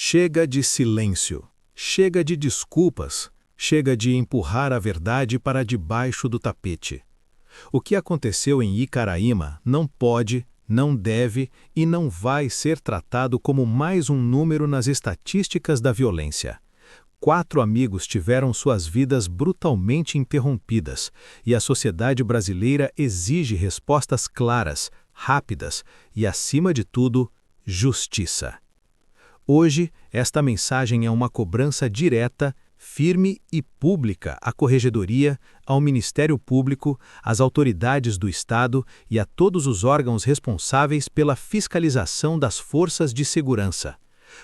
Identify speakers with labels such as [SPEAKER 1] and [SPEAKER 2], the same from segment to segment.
[SPEAKER 1] Chega de silêncio, chega de desculpas, chega de empurrar a verdade para debaixo do tapete. O que aconteceu em Icaraíma não pode, não deve e não vai ser tratado como mais um número nas estatísticas da violência. 4 amigos tiveram suas vidas brutalmente interrompidas e a sociedade brasileira exige respostas claras, rápidas e, acima de tudo, justiça. Hoje, esta mensagem é uma cobrança direta, firme e pública à Corregedoria, ao Ministério Público, às autoridades do Estado e a todos os órgãos responsáveis pela fiscalização das forças de segurança.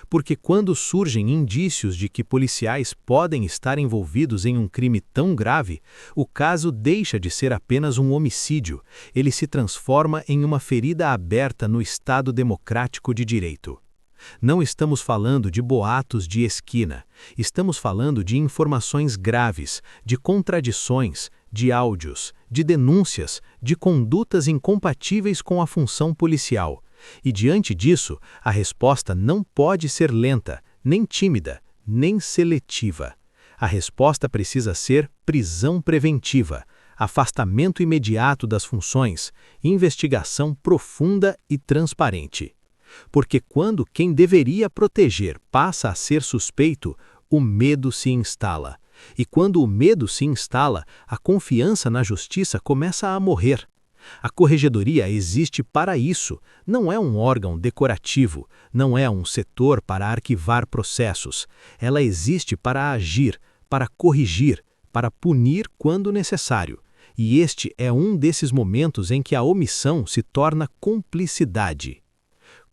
[SPEAKER 1] Porque quando surgem indícios de que policiais podem estar envolvidos em um crime tão grave, o caso deixa de ser apenas um homicídio, ele se transforma em uma ferida aberta no Estado democrático de direito. Não estamos falando de boatos de esquina, estamos falando de informações graves, de contradições, de áudios, de denúncias, de condutas incompatíveis com a função policial. E diante disso, a resposta não pode ser lenta, nem tímida, nem seletiva. A resposta precisa ser prisão preventiva, afastamento imediato das funções, investigação profunda e transparente. Porque quando quem deveria proteger passa a ser suspeito, o medo se instala. E quando o medo se instala, a confiança na justiça começa a morrer. A Corregedoria existe para isso, não é um órgão decorativo, não é um setor para arquivar processos. Ela existe para agir, para corrigir, para punir quando necessário. E este é um desses momentos em que a omissão se torna cumplicidade.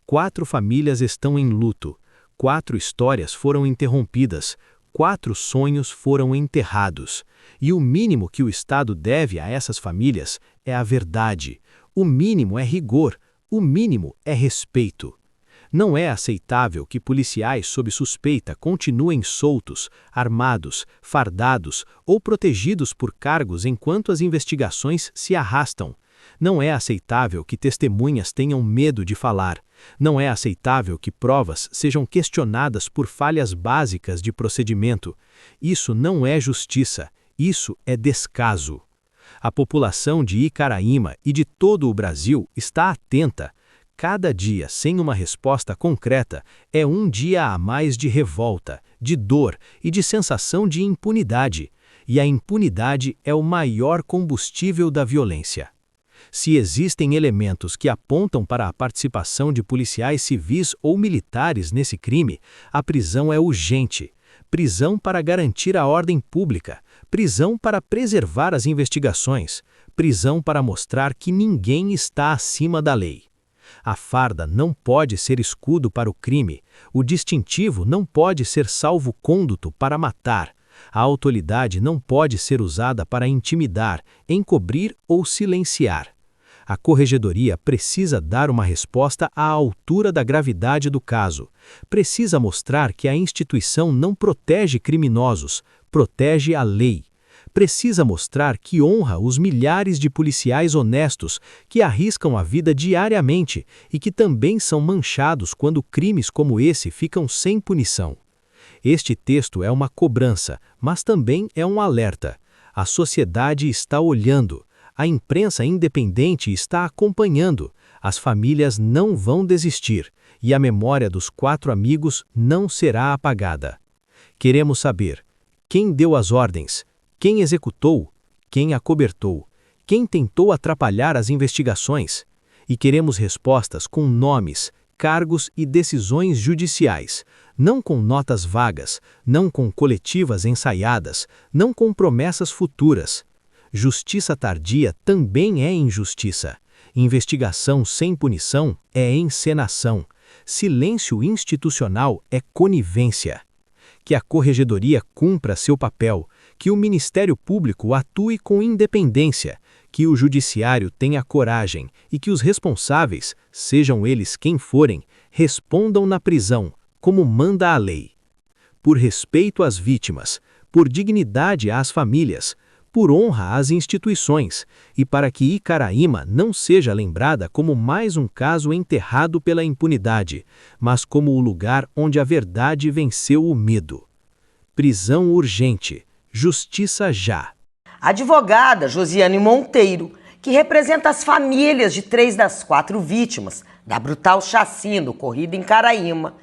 [SPEAKER 1] 4 famílias estão em luto, 4 histórias foram interrompidas, 4 sonhos foram enterrados. E o mínimo que o Estado deve a essas famílias é a verdade. O mínimo é rigor, o mínimo é respeito. Não é aceitável que policiais sob suspeita continuem soltos, armados, fardados ou protegidos por cargos enquanto as investigações se arrastam. Não é aceitável que testemunhas tenham medo de falar. Não é aceitável que provas sejam questionadas por falhas básicas de procedimento. Isso não é justiça, isso é descaso. A população de Icaraíma e de todo o Brasil está atenta. Cada dia sem uma resposta concreta é um dia a mais de revolta, de dor e de sensação de impunidade. E a impunidade é o maior combustível da violência. Se existem elementos que apontam para a participação de policiais civis ou militares nesse crime, a prisão é urgente. Prisão para garantir a ordem pública, prisão para preservar as investigações, prisão para mostrar que ninguém está acima da lei. A farda não pode ser escudo para o crime, o distintivo não pode ser salvo-conduto para matar. A autoridade não pode ser usada para intimidar, encobrir ou silenciar. A Corregedoria precisa dar uma resposta à altura da gravidade do caso. Precisa mostrar que a instituição não protege criminosos, protege a lei. Precisa mostrar que honra os milhares de policiais honestos que arriscam a vida diariamente e que também são manchados quando crimes como esse ficam sem punição. Este texto é uma cobrança, mas também é um alerta. A sociedade está olhando. A imprensa independente está acompanhando, as famílias não vão desistir e a memória dos 4 amigos não será apagada. Queremos saber quem deu as ordens, quem executou, quem acobertou, quem tentou atrapalhar as investigações. E queremos respostas com nomes, cargos e decisões judiciais, não com notas vagas, não com coletivas ensaiadas, não com promessas futuras. Justiça tardia também é injustiça. Investigação sem punição é encenação. Silêncio institucional é conivência. Que a Corregedoria cumpra seu papel, que o Ministério Público atue com independência, que o Judiciário tenha coragem e que os responsáveis, sejam eles quem forem, respondam na prisão, como manda a lei. Por respeito às vítimas, por dignidade às famílias, por honra às instituições e para que Icaraíma não seja lembrada como mais um caso enterrado pela impunidade, mas como o lugar onde a verdade venceu o medo. Prisão urgente. Justiça já.
[SPEAKER 2] A advogada Josiane Monteiro, que representa as famílias de 3 das 4 vítimas da brutal chacina ocorrida em Caraíma,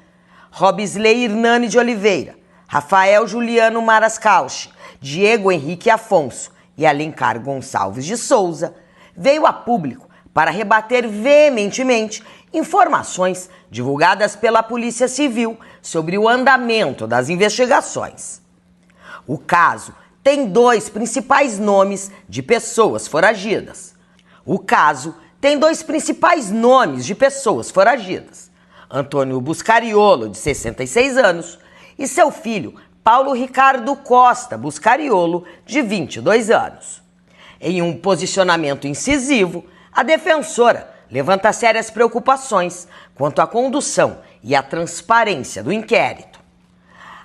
[SPEAKER 2] Robisley Hernani de Oliveira, Rafael Juliano Maras Cauchi, Diego Henrique Afonso e Alencar Gonçalves de Souza, veio a público para rebater veementemente informações divulgadas pela Polícia Civil sobre o andamento das investigações. O caso tem 2 principais nomes de pessoas foragidas. Antônio Buscariolo, de 66 anos, e seu filho, Paulo Ricardo Costa Buscariolo, de 22 anos. Em um posicionamento incisivo, a defensora levanta sérias preocupações quanto à condução e à transparência do inquérito.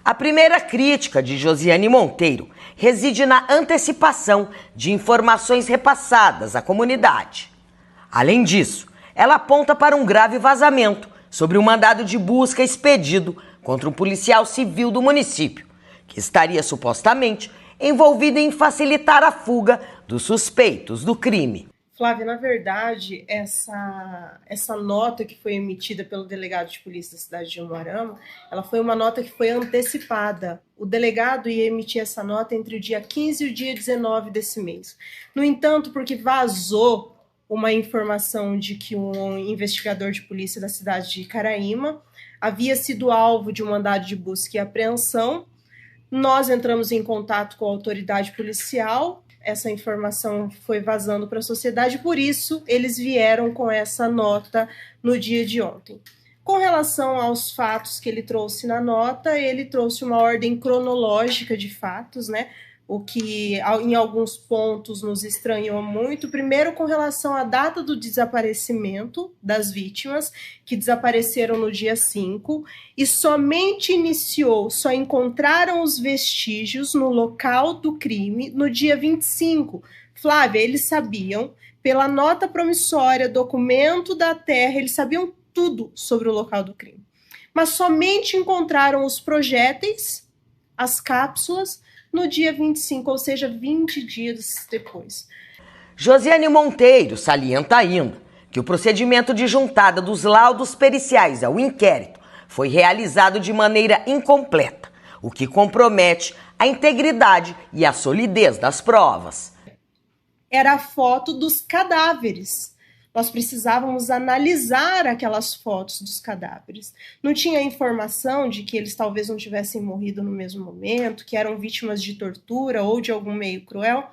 [SPEAKER 2] A primeira crítica de Josiane Monteiro reside na antecipação de informações repassadas à comunidade. Além disso, ela aponta para um grave vazamento sobre um mandado de busca expedido contra um policial civil do município, que estaria supostamente envolvido em facilitar a fuga dos suspeitos do crime.
[SPEAKER 3] Flávia, na verdade, essa nota que foi emitida pelo delegado de polícia da cidade de Umuarama, ela foi uma nota que foi antecipada. O delegado ia emitir essa nota entre o dia 15 e o dia 19 desse mês. No entanto, porque vazou uma informação de que um investigador de polícia da cidade de Caraíma havia sido alvo de um mandado de busca e apreensão, nós entramos em contato com a autoridade policial. Essa informação foi vazando para a sociedade, por isso eles vieram com essa nota no dia de ontem. Com relação aos fatos que ele trouxe na nota, ele trouxe uma ordem cronológica de fatos, né? O que em alguns pontos nos estranhou muito. Primeiro, com relação à data do desaparecimento das vítimas, que desapareceram no dia 5, e somente só encontraram os vestígios no local do crime no dia 25. Flávia, eles sabiam, pela nota promissória, documento da terra, eles sabiam tudo sobre o local do crime. Mas somente encontraram os projéteis, as cápsulas, no dia 25, ou seja, 20 dias depois.
[SPEAKER 2] Josiane Monteiro salienta ainda que o procedimento de juntada dos laudos periciais ao inquérito foi realizado de maneira incompleta, o que compromete a integridade e a solidez das provas.
[SPEAKER 3] Era a foto dos cadáveres. Nós precisávamos analisar aquelas fotos dos cadáveres. Não tinha informação de que eles talvez não tivessem morrido no mesmo momento, que eram vítimas de tortura ou de algum meio cruel.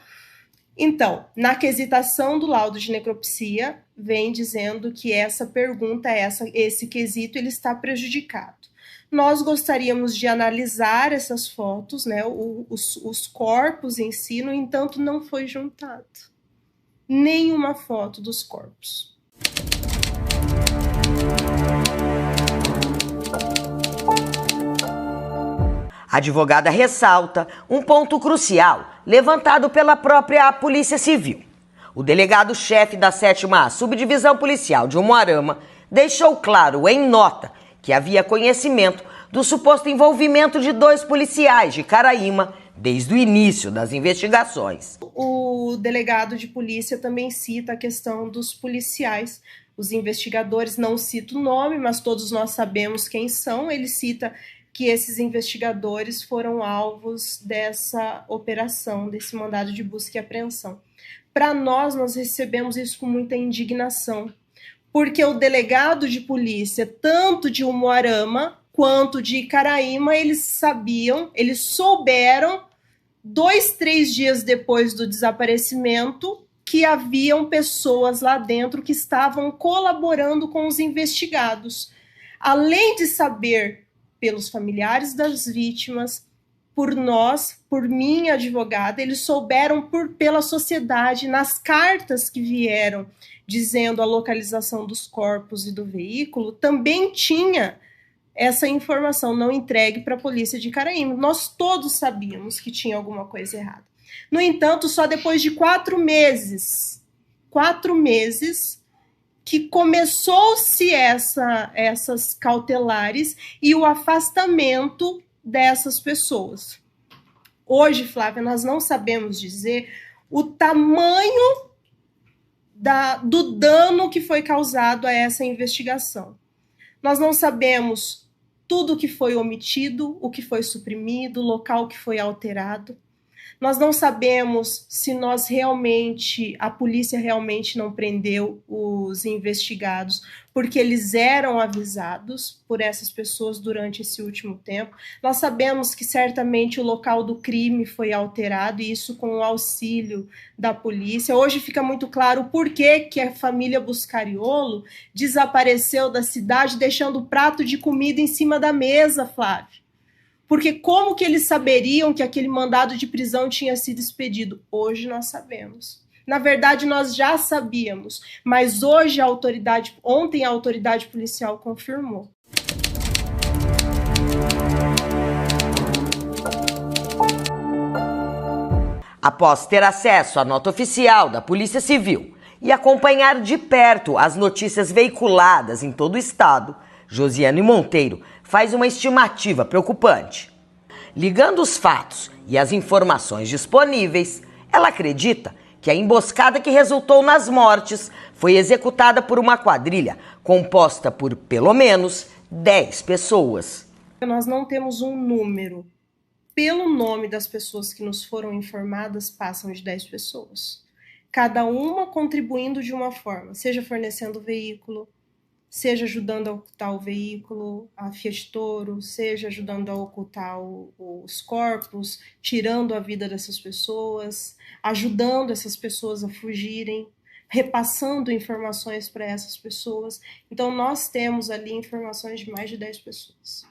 [SPEAKER 3] Então, na quesitação do laudo de necropsia, vem dizendo que essa pergunta, esse quesito, ele está prejudicado. Nós gostaríamos de analisar essas fotos, né, os corpos em si, no entanto, não foi juntado nenhuma foto dos corpos.
[SPEAKER 2] A advogada ressalta um ponto crucial levantado pela própria Polícia Civil. O delegado-chefe da 7ª Subdivisão Policial de Umuarama deixou claro em nota que havia conhecimento do suposto envolvimento de 2 policiais de Caraíma desde o início das investigações.
[SPEAKER 3] O delegado de polícia também cita a questão dos policiais. Os investigadores, não cita o nome, mas todos nós sabemos quem são. Ele cita que esses investigadores foram alvos dessa operação, desse mandado de busca e apreensão. Para nós recebemos isso com muita indignação, porque o delegado de polícia, tanto de Umuarama quanto de Caraíma, eles souberam 2, 3 dias depois do desaparecimento que haviam pessoas lá dentro que estavam colaborando com os investigados. Além de saber pelos familiares das vítimas, por nós, por minha advogada, eles souberam pela sociedade, nas cartas que vieram dizendo a localização dos corpos e do veículo, também tinha essa informação não entregue para a polícia de Caraíma. Nós todos sabíamos que tinha alguma coisa errada. No entanto, só depois de 4 meses, que começou-se essas cautelares e o afastamento dessas pessoas. Hoje, Flávia, nós não sabemos dizer o tamanho do dano que foi causado a essa investigação. Nós não sabemos tudo o que foi omitido, o que foi suprimido, o local que foi alterado. Nós não sabemos se a polícia realmente não prendeu os investigados, porque eles eram avisados por essas pessoas durante esse último tempo. Nós sabemos que certamente o local do crime foi alterado, e isso com o auxílio da polícia. Hoje fica muito claro por que a família Buscariolo desapareceu da cidade, deixando o prato de comida em cima da mesa, Flávio. Porque como que eles saberiam que aquele mandado de prisão tinha sido expedido? Hoje nós sabemos. Na verdade, nós já sabíamos, mas ontem a autoridade policial confirmou.
[SPEAKER 2] Após ter acesso à nota oficial da Polícia Civil e acompanhar de perto as notícias veiculadas em todo o estado, Josiane Monteiro faz uma estimativa preocupante. Ligando os fatos e as informações disponíveis, ela acredita que a emboscada que resultou nas mortes foi executada por uma quadrilha composta por pelo menos 10 pessoas.
[SPEAKER 3] Nós não temos um número. Pelo nome das pessoas que nos foram informadas, passam de 10 pessoas. Cada uma contribuindo de uma forma, seja fornecendo veículo, seja ajudando a ocultar o veículo, a Fiat Toro, seja ajudando a ocultar os corpos, tirando a vida dessas pessoas, ajudando essas pessoas a fugirem, repassando informações para essas pessoas. Então, nós temos ali informações de mais de 10 pessoas.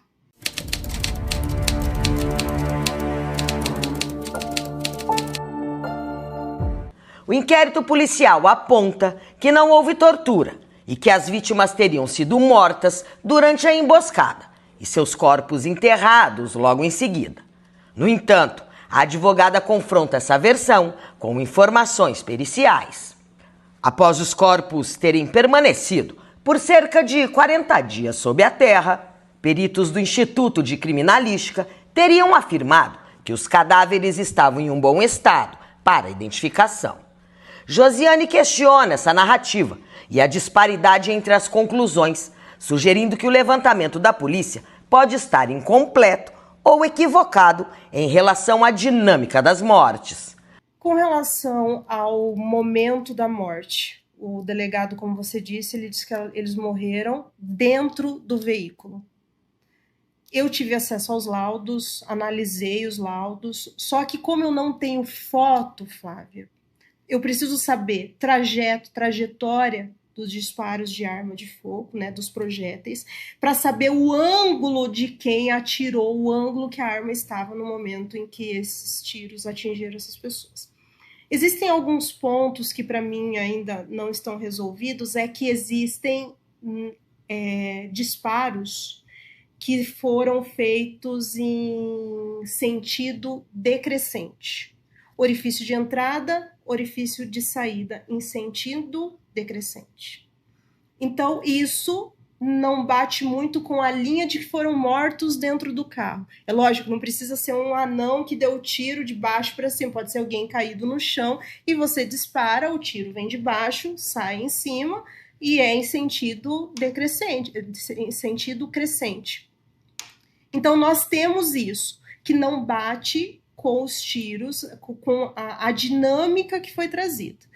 [SPEAKER 2] O inquérito policial aponta que não houve tortura e que as vítimas teriam sido mortas durante a emboscada e seus corpos enterrados logo em seguida. No entanto, a advogada confronta essa versão com informações periciais. Após os corpos terem permanecido por cerca de 40 dias sob a terra, peritos do Instituto de Criminalística teriam afirmado que os cadáveres estavam em um bom estado para a identificação. Josiane questiona essa narrativa e a disparidade entre as conclusões, sugerindo que o levantamento da polícia pode estar incompleto ou equivocado em relação à dinâmica das mortes.
[SPEAKER 3] Com relação ao momento da morte, o delegado, como você disse, ele disse que eles morreram dentro do veículo. Eu tive acesso aos laudos, analisei os laudos, só que como eu não tenho foto, Flávia, eu preciso saber trajetória dos disparos de arma de fogo, né, dos projéteis, para saber o ângulo de quem atirou, o ângulo que a arma estava no momento em que esses tiros atingiram essas pessoas. Existem alguns pontos que para mim ainda não estão resolvidos, é que existem disparos que foram feitos em sentido decrescente. Orifício de entrada, orifício de saída, em sentido decrescente. Então, isso não bate muito com a linha de que foram mortos dentro do carro. É lógico, não precisa ser um anão que deu o tiro de baixo para cima, pode ser alguém caído no chão e você dispara, o tiro vem de baixo, sai em cima e é em sentido decrescente, em sentido crescente. Então, nós temos isso, que não bate com os tiros, com a dinâmica que foi trazida.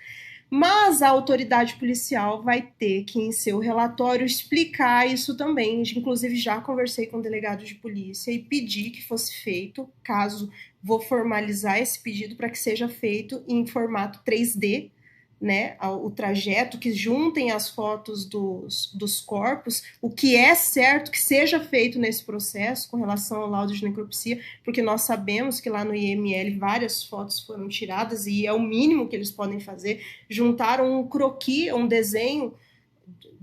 [SPEAKER 3] Mas a autoridade policial vai ter que, em seu relatório, explicar isso também. Inclusive, já conversei com o delegado de polícia e pedi que fosse feito, vou formalizar esse pedido para que seja feito em formato 3D, né, o trajeto, que juntem as fotos dos corpos, o que é certo que seja feito nesse processo com relação ao laudo de necropsia, porque nós sabemos que lá no IML várias fotos foram tiradas e é o mínimo que eles podem fazer, juntaram um croquis, um desenho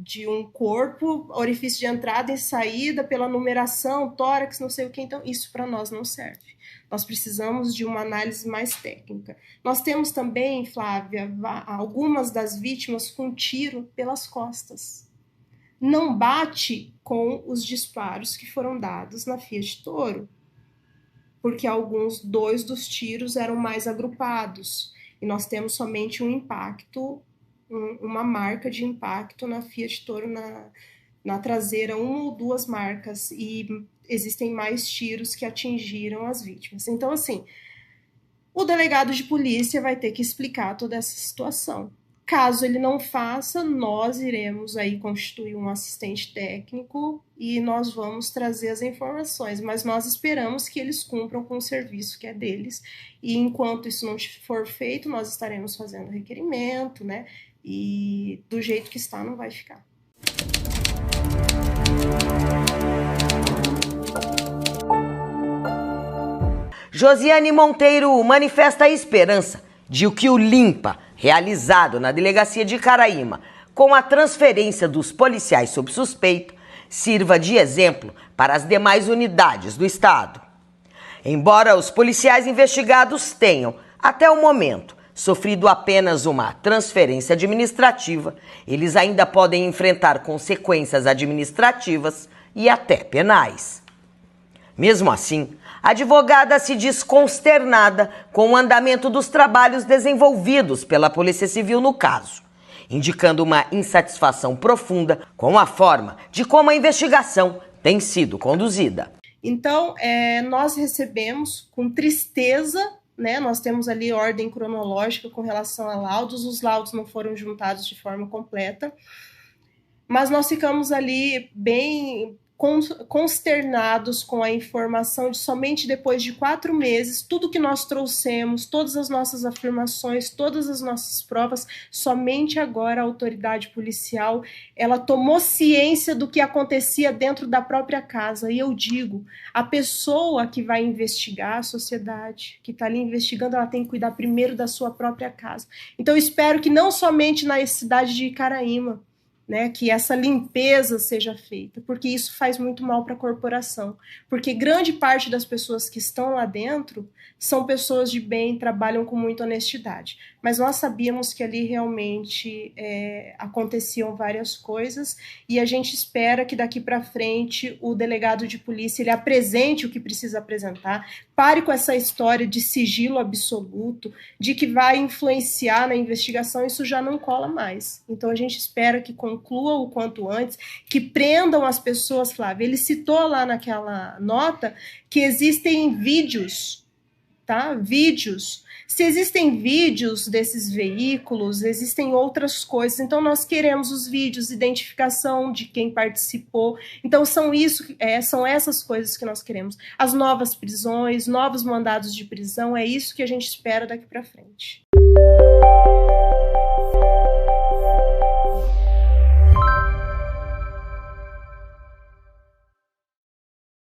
[SPEAKER 3] de um corpo, orifício de entrada e saída pela numeração, tórax, não sei o que, então isso para nós não serve. Nós precisamos de uma análise mais técnica. Nós temos também, Flávia, algumas das vítimas com tiro pelas costas. Não bate com os disparos que foram dados na Fiat Toro, porque dois dos tiros eram mais agrupados, e nós temos somente um impacto, uma marca de impacto na Fiat Toro, na traseira, uma ou duas marcas, e existem mais tiros que atingiram as vítimas. Então, assim, o delegado de polícia vai ter que explicar toda essa situação. Caso ele não faça, nós iremos aí constituir um assistente técnico e nós vamos trazer as informações, mas nós esperamos que eles cumpram com o serviço que é deles, e enquanto isso não for feito, nós estaremos fazendo requerimento, né? E do jeito que está, não vai ficar.
[SPEAKER 2] Josiane Monteiro manifesta a esperança de que o Limpa, realizado na delegacia de Icaraíma, com a transferência dos policiais sob suspeita, sirva de exemplo para as demais unidades do Estado. Embora os policiais investigados tenham, até o momento, sofrido apenas uma transferência administrativa, eles ainda podem enfrentar consequências administrativas e até penais. Mesmo assim, a advogada se diz consternada com o andamento dos trabalhos desenvolvidos pela Polícia Civil no caso, indicando uma insatisfação profunda com a forma de como a investigação tem sido conduzida.
[SPEAKER 3] Então, nós recebemos com tristeza, né? Nós temos ali ordem cronológica com relação a laudos, os laudos não foram juntados de forma completa, mas nós ficamos ali bem consternados com a informação de somente depois de 4 meses, tudo que nós trouxemos, todas as nossas afirmações, todas as nossas provas, somente agora a autoridade policial, ela tomou ciência do que acontecia dentro da própria casa. E eu digo, a pessoa que vai investigar a sociedade, que está ali investigando, ela tem que cuidar primeiro da sua própria casa. Então eu espero que não somente na cidade de Icaraíma, né, que essa limpeza seja feita, porque isso faz muito mal para a corporação, porque grande parte das pessoas que estão lá dentro são pessoas de bem, trabalham com muita honestidade, mas nós sabíamos que ali realmente aconteciam várias coisas, e a gente espera que daqui para frente o delegado de polícia ele apresente o que precisa apresentar, pare com essa história de sigilo absoluto, de que vai influenciar na investigação, isso já não cola mais. Então a gente espera que conclua o quanto antes, que prendam as pessoas, Flávia. Ele citou lá naquela nota que existem vídeos, tá? Vídeos. Se existem vídeos desses veículos, existem outras coisas. Então, nós queremos os vídeos, identificação de quem participou. Então, são essas coisas que nós queremos. As novas prisões, novos mandados de prisão, é isso que a gente espera daqui para frente.